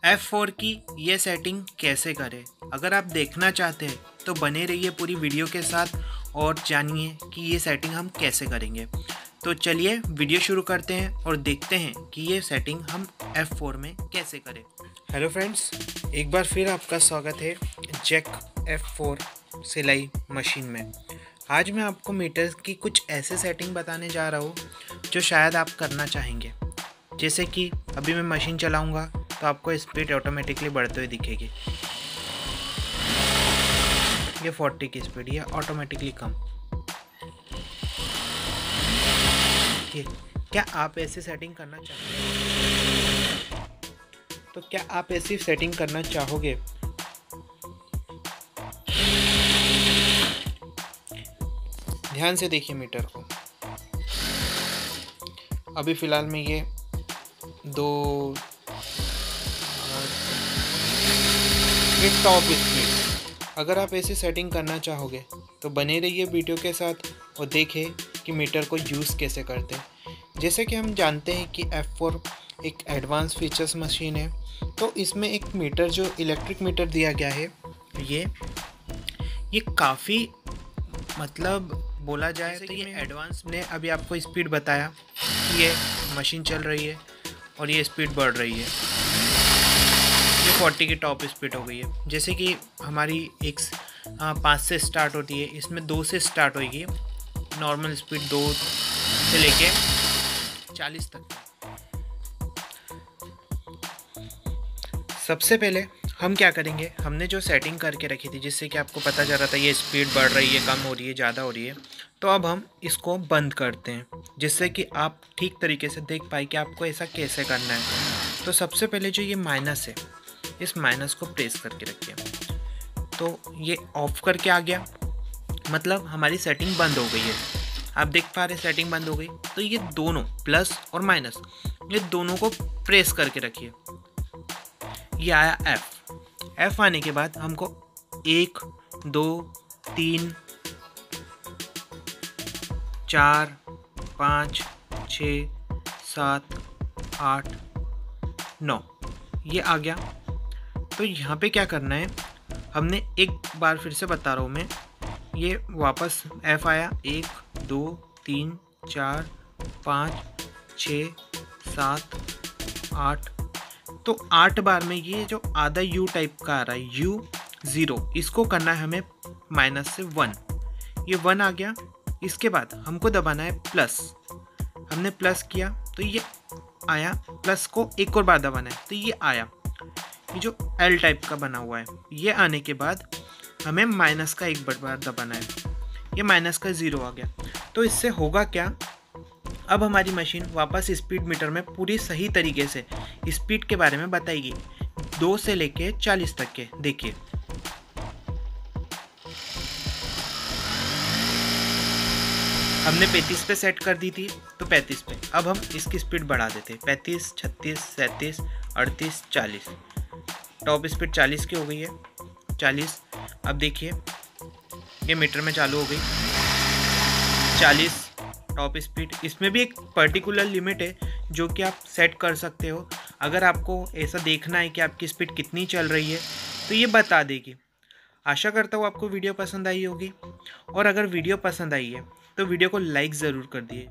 F4 की ये setting कैसे करें। अगर आप देखना चाहते हैं तो बने रहिए पूरी वीडियो के साथ और जानिए कि ये सेटिंग हम कैसे करेंगे। तो चलिए वीडियो शुरू करते हैं और देखते हैं कि ये सेटिंग हम F4 में कैसे करें। हेलो फ्रेंड्स, एक बार फिर आपका स्वागत है जैक F4 सिलाई मशीन में। आज मैं आपको मीटर की कुछ ऐसे सेटिंग बताने जा रहा हूँ जो शायद आप करना चाहेंगे। जैसे कि अभी मैं मशीन चलाऊँगा तो आपको स्पीड ऑटोमेटिकली बढ़ते हुए दिखेगी। ये 40 की स्पीड, ये ऑटोमेटिकली कम। ये क्या आप ऐसी सेटिंग करना चाहोगे? तो क्या आप ऐसी सेटिंग करना चाहोगे? ध्यान से देखिए मीटर को। अभी फ़िलहाल में ये टॉप स्पीड। अगर आप ऐसी सेटिंग करना चाहोगे तो बने रहिए वीडियो के साथ और देखें कि मीटर को यूज़ कैसे करते हैं। जैसे कि हम जानते हैं कि F4 एक एडवांस फीचर्स मशीन है, तो इसमें एक मीटर जो इलेक्ट्रिक मीटर दिया गया है ये काफ़ी मतलब बोला जाए तो ये एडवांस ने अभी आपको स्पीड बताया कि ये मशीन चल रही है और ये स्पीड बढ़ रही है। ये 40 की टॉप स्पीड हो गई है। जैसे कि हमारी 5 से स्टार्ट होती है, इसमें 2 से स्टार्ट होगी। नॉर्मल स्पीड 2 से लेके 40 तक। सबसे पहले हम क्या करेंगे, हमने जो सेटिंग करके रखी थी जिससे कि आपको पता चल रहा था ये स्पीड बढ़ रही है, कम हो रही है, ज़्यादा हो रही है, तो अब हम इसको बंद करते हैं जिससे कि आप ठीक तरीके से देख पाए कि आपको ऐसा कैसे करना है। तो सबसे पहले जो ये माइनस है, इस माइनस को प्रेस करके रखिए। तो ये ऑफ करके आ गया, मतलब हमारी सेटिंग बंद हो गई है। आप देख पा रहे सेटिंग बंद हो गई। तो ये दोनों प्लस और माइनस, ये दोनों को प्रेस करके रखिए। ये आया F आने के बाद हमको 1 2 3 4 5 6 7 8 9 ये आ गया। तो यहाँ पे क्या करना है, हमने एक बार फिर से बता रहा हूँ मैं, ये वापस F आया 1 2 3 4 5 6 7 8। तो 8 बार में ये जो आधा U टाइप का आ रहा है U0, इसको करना है हमें माइनस से 1। ये 1 आ गया। इसके बाद हमको दबाना है प्लस। हमने प्लस किया तो ये आया, प्लस को एक और बार दबाना है तो ये आया। ये जो L टाइप का बना हुआ है, ये आने के बाद हमें माइनस का एक बार दबाना है। ये माइनस का 0 आ गया। तो इससे होगा क्या, अब हमारी मशीन वापस स्पीड मीटर में पूरी सही तरीके से स्पीड के बारे में बताएगी, 2 से लेके 40 तक के। देखिए हमने 35 पे सेट कर दी थी तो 35 पे, अब हम इसकी स्पीड बढ़ा देते, 35 36 37 38 40। टॉप स्पीड 40 की हो गई है, 40। अब देखिए ये मीटर में चालू हो गई 40 टॉप स्पीड। इसमें भी एक पर्टिकुलर लिमिट है जो कि आप सेट कर सकते हो। अगर आपको ऐसा देखना है कि आपकी स्पीड कितनी चल रही है तो ये बता देगी। आशा करता हूँ आपको वीडियो पसंद आई होगी, और अगर वीडियो पसंद आई है तो वीडियो को लाइक ज़रूर कर दिए।